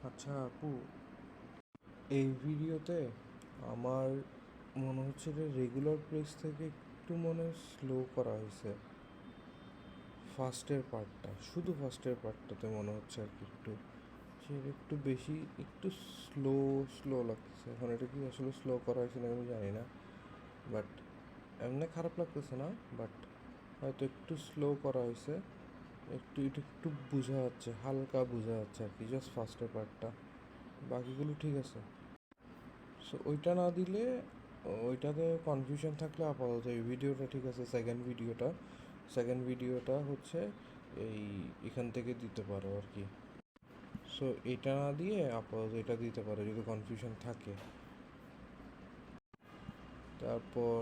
আচ্ছা আপু, এই ভিডিওতে আমার মনে হচ্ছে যে রেগুলার পেজ থেকে একটু মনে স্লো করা হয়েছে। ফার্স্টের পার্টটাতে মনে হচ্ছে আর কি একটু সে একটু বেশি একটু স্লো স্লো লাগতেছে। এখন এটা কি আসলে স্লো করা হয়েছে না আমি জানি না, বাট এমনি খারাপ লাগতেছে না, বাট হয়তো একটু স্লো করা হয়েছে। একটু এটা একটু বোঝা যাচ্ছে, হালকা বোঝা যাচ্ছে আর কি, জাস্ট ফার্স্টের পার্টটা। বাকিগুলো ঠিক আছে। সো ওইটা না দিলে, ওইটাতে কনফিউশন থাকলে আপাতত এই ভিডিওটা ঠিক আছে। সেকেন্ড ভিডিওটা হচ্ছে এই এখান থেকে দিতে পারো আর কি। সো এটা না দিয়ে আপাতত এটা দিতে পারো যদি কনফিউশন থাকে। তারপর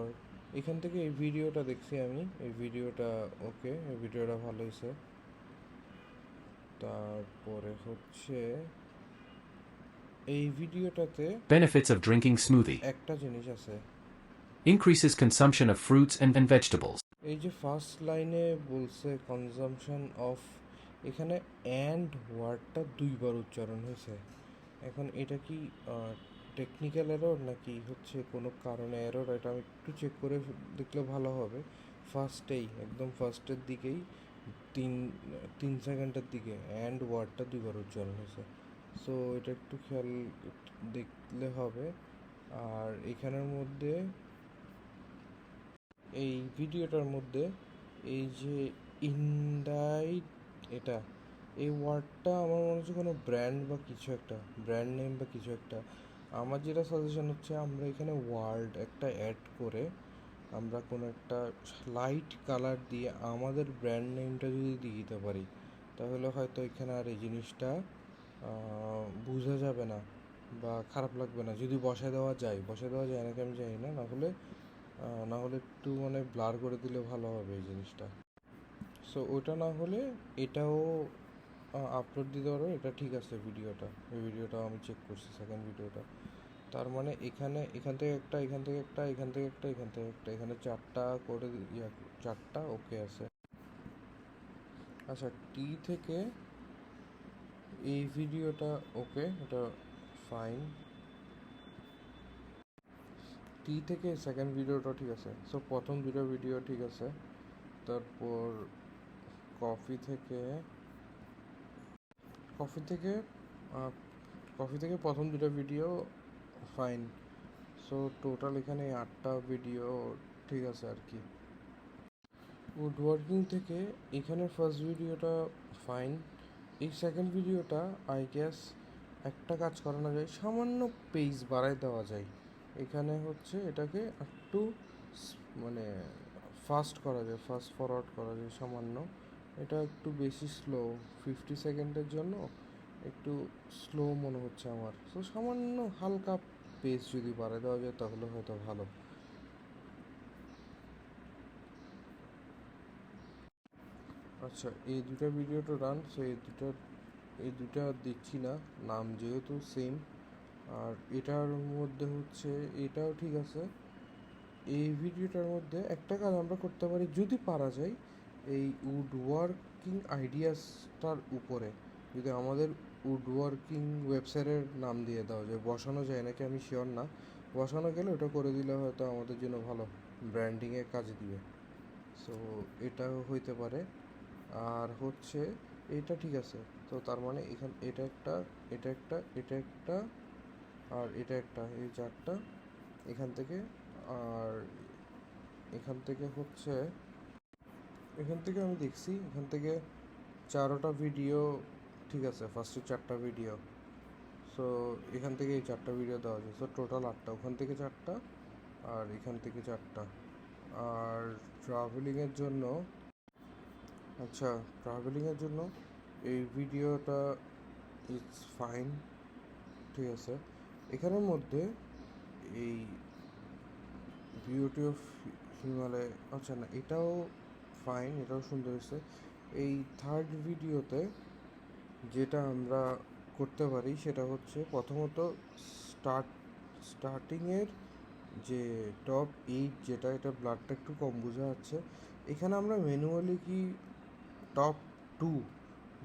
এখান থেকে এই ভিডিওটা দেখছি আমি, এই ভিডিওটা ওকে, এই ভিডিওটা ভালো হয়েছে। তারপরে হচ্ছে এই ভিডিওটাতে Benefits of drinking smoothie. একটা জিনিস আছে। Increases consumption of fruits and vegetables. এই যে ফার্স্ট লাইনে বলছে কনজাম্পশন অফ, এখানে অ্যান্ড ওয়ার্ডটা দুইবার উচ্চারণ হয়েছে। এখন এটা কি টেকনিক্যাল এরর নাকি হচ্ছে কোনো কারণে এরর, এটা আমি একটু চেক করে দেখলে ভালো হবে। একদম ফার্স্টের দিকেই তিন 3 সেকেন্ডের দিকে অ্যান্ড ওয়ার্ডটা দুইবার উচ্চারণ হয়েছে। সো এটা একটু খেয়াল দেখলে হবে। আর এখানের মধ্যে, এই ভিডিওটার মধ্যে এই যে ইনডাইট, এটা এই ওয়ার্ডটা আমার মনে হচ্ছে কোনো ব্র্যান্ড বা কিছু একটা, ব্র্যান্ড নেম বা কিছু একটা। আমার যেটা সাজেশন হচ্ছে আমরা এখানে ওয়ার্ড একটা অ্যাড করে আমরা কোনো একটা লাইট কালার দিয়ে আমাদের ব্র্যান্ড নেমটা যদি দিয়ে দিতে পারি, তাহলে হয়তো এখানে আর এই জিনিসটা বোঝা যাবে না বা খারাপ লাগবে না। যদি বসায় দেওয়া যায় নাকি আমি জানি না, না হলে একটু মানে ব্লার করে দিলে ভালো হবে এই জিনিসটা। সো ওটা না হলে এটাও আপলোড দিতে পারো, এটা ঠিক আছে। এই ভিডিওটা আমি চেক করছি, সেকেন্ড ভিডিওটা। তার মানে এখান থেকে একটা, এখান থেকে একটা, এখান থেকে একটা, এখান থেকে একটা, এখানে চারটা করে চারটা ওকে আছে। আচ্ছা, টি থেকে এই ভিডিওটা ওকে, এটা ফাইন। টি থেকে সেকেন্ড ভিডিওটা ঠিক আছে। সো প্রথম দুটো ভিডিও ঠিক আছে। তারপর কফি থেকে কফি থেকে আহ, কফি থেকে প্রথম দুটো ভিডিও ফাইন। সো টোটাল এখানে 8টা ভিডিও ঠিক আছে আর কি। উড ওয়ার্কিং থেকে এখানে ফার্স্ট ভিডিওটা ফাইন। এই সেকেন্ড ভিডিওটা আই গেস একটা কাজ করানো যায়, সামান্য পেজ বাড়ায় দেওয়া যায়। এখানে হচ্ছে এটাকে একটু মানে ফাস্ট করা যায়, ফাস্ট ফরওয়ার্ড করা যায় সামান্য। এটা একটু বেশি স্লো, 50 সেকেন্ডের জন্য একটু স্লো মনে হচ্ছে আমার। তো সামান্য হালকা পেস যদি বাড়ায় দেওয়া যায় তাহলে হয়তো ভালো। আচ্ছা, এই দুটো ভিডিও তো রান। সো এই দুটা দিচ্ছি না নাম, যেহেতু সেম। আর এটার মধ্যে হচ্ছে এটাও ঠিক আছে। এই ভিডিওটার মধ্যে একটা কাজ আমরা করতে পারি যদি পারা যায়, এই উড ওয়ার্কিং আইডিয়াসটার উপরে যদি আমাদের উড ওয়ার্কিং ওয়েবসাইটের নাম দিয়ে দেওয়া যায়। বসানো যায় নাকি আমি শিওর না, বসানো গেলে ওটা করে দিলে হয়তো আমাদের জন্য ভালো, ব্র্যান্ডিংয়ের কাজ দিবে। সো এটাও হইতে পারে। আর হচ্ছে এটা ঠিক আছে। তো তার মানে এটা একটা, এটা একটা, এটা একটা, আর এটা একটা, এই চারটা এখান থেকে। আর এখান থেকে আমি দেখছি, এখান থেকে 4টা ভিডিও ঠিক আছে, ফার্স্টে 4টা ভিডিও। সো এখান থেকে এই 4টা ভিডিও দেওয়া যায়। সো টোটাল 8টা, ওখান থেকে 4টা আর এখান থেকে 4টা। আর ট্রাভেলিংয়ের জন্য, আচ্ছা, ট্রাভেলিংয়ের জন্য এই ভিডিওটা ইটস ফাইন, ঠিক আছে। এখানের মধ্যে এই বিউটি অফ হিমালয়, আচ্ছা না, এটাও ফাইন, এটাও সুন্দর হয়েছে। এই থার্ড ভিডিওতে যেটা আমরা করতে পারি সেটা হচ্ছে প্রথমত স্টার্ট স্টার্টিংয়ের যে টপ 8, যেটা এটা ব্লাডটা একটু কম বোঝা যাচ্ছে। এখানে আমরা ম্যানুয়ালি কি টপ 2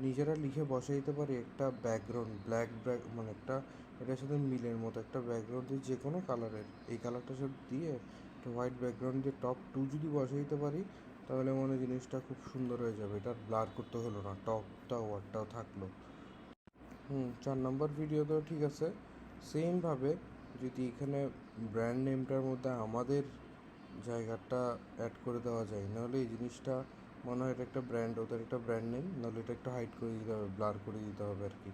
নিজেরা লিখে বসাই দিতে পারি একটা ব্যাকগ্রাউন্ড ব্ল্যাক মানে একটা এটার সাথে মিলের মতো একটা ব্যাকগ্রাউন্ড দিয়ে যে কোনো কালারের এই কালারটা সব দিয়ে একটা হোয়াইট ব্যাকগ্রাউন্ড দিয়ে টপ 2 যদি বসাই দিতে পারি তাহলে মনে হয় জিনিসটা খুব সুন্দর হয়ে যাবে। এটা ব্লার করতে হলো না, টপটাও ওয়ার্ডটাও থাকলো। 4 নম্বর ভিডিওতেও ঠিক আছে। সেমভাবে যদি এখানে ব্র্যান্ড নেমটার মধ্যে আমাদের জায়গাটা অ্যাড করে দেওয়া যায়, নাহলে এই জিনিসটা মনে হয় এটা একটা ব্র্যান্ড, ওদের একটা ব্র্যান্ড নেম, নাহলে এটা একটু হাইড করে দিতে হবে, ব্লার করে দিতে হবে আর কি।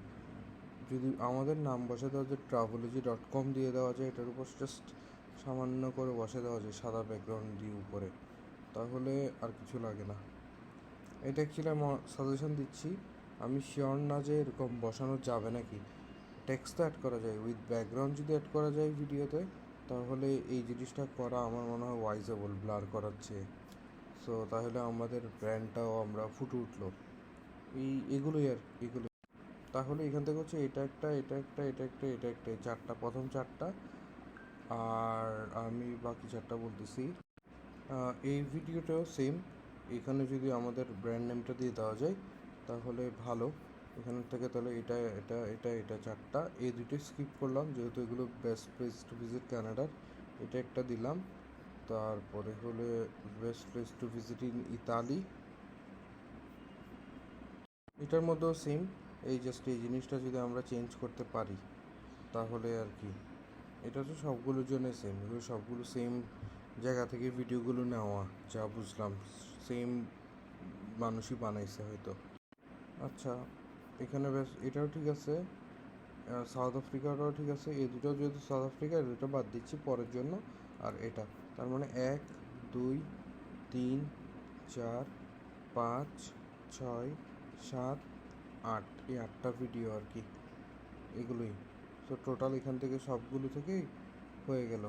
যদি আমাদের নাম বসে দেওয়া যায় travelog.com দিয়ে দেওয়া যায়, এটার উপর জাস্ট সামান্য করে বসে দেওয়া যায় সাদা ব্যাকগ্রাউন্ড দিয়ে উপরে, তাহলে আর কিছু লাগে না। এটা অ্যাকচুয়ালি আমি সাজেশন দিচ্ছি, আমি শিওর না যে এরকম বসানো যাবে নাকি। টেক্সট তো অ্যাড করা যায়, উইথ ব্যাকগ্রাউন্ড যদি অ্যাড করা যায় ভিডিওতে তাহলে এই জিনিসটা করা আমার মনে হয় ওয়াইজেবল ব্লার করার চেয়ে। সো তাহলে আমাদের ব্র্যান্ডটাও আমরা ফুটে উঠলো। এগুলোই আর এগুলো। তাহলে এখান থেকে হচ্ছে এটা একটা, এটা একটা, এটা একটা, এটা একটা, এই চারটা, প্রথম চারটা। আর আমি বাকি চারটা বলতেছি। এই ভিডিওটাও সেম, এখানে যদি আমাদের ব্র্যান্ড নেমটা দিয়ে দেওয়া যায় তাহলে ভালো। এখান থেকে তাহলে এটা এটা এটা এটা চারটা, এই দুটো স্কিপ করলাম যেহেতু এগুলো বেস্ট প্লেস টু ভিজিট কানাডার, এটা একটা দিলাম। তারপরে হলে best place to visit in Italy, এটার মধ্যেও সেম। এই জাস্ট এই জিনিসটা যদি আমরা চেঞ্জ করতে পারি তাহলে আর কি, এটা তো সবগুলোর জন্য সেম, এগুলো সবগুলো সেম জায়গা থেকে ভিডিওগুলো নেওয়া, যা বুঝলাম সেম মানুষই বানাইছে হয়তো। আচ্ছা, এখানে বেশ এটাও ঠিক আছে, সাউথ আফ্রিকাটাও ঠিক আছে। এই দুটো যেহেতু সাউথ আফ্রিকা, এই দুটো বাদ দিচ্ছি পরের জন্য। আর এটা তার মানে 1 2 3 4 5 6 7 8, এই 8টা ভিডিও আর কি, এগুলোই। তো টোটাল এখান থেকে সবগুলো থেকেই হয়ে গেল।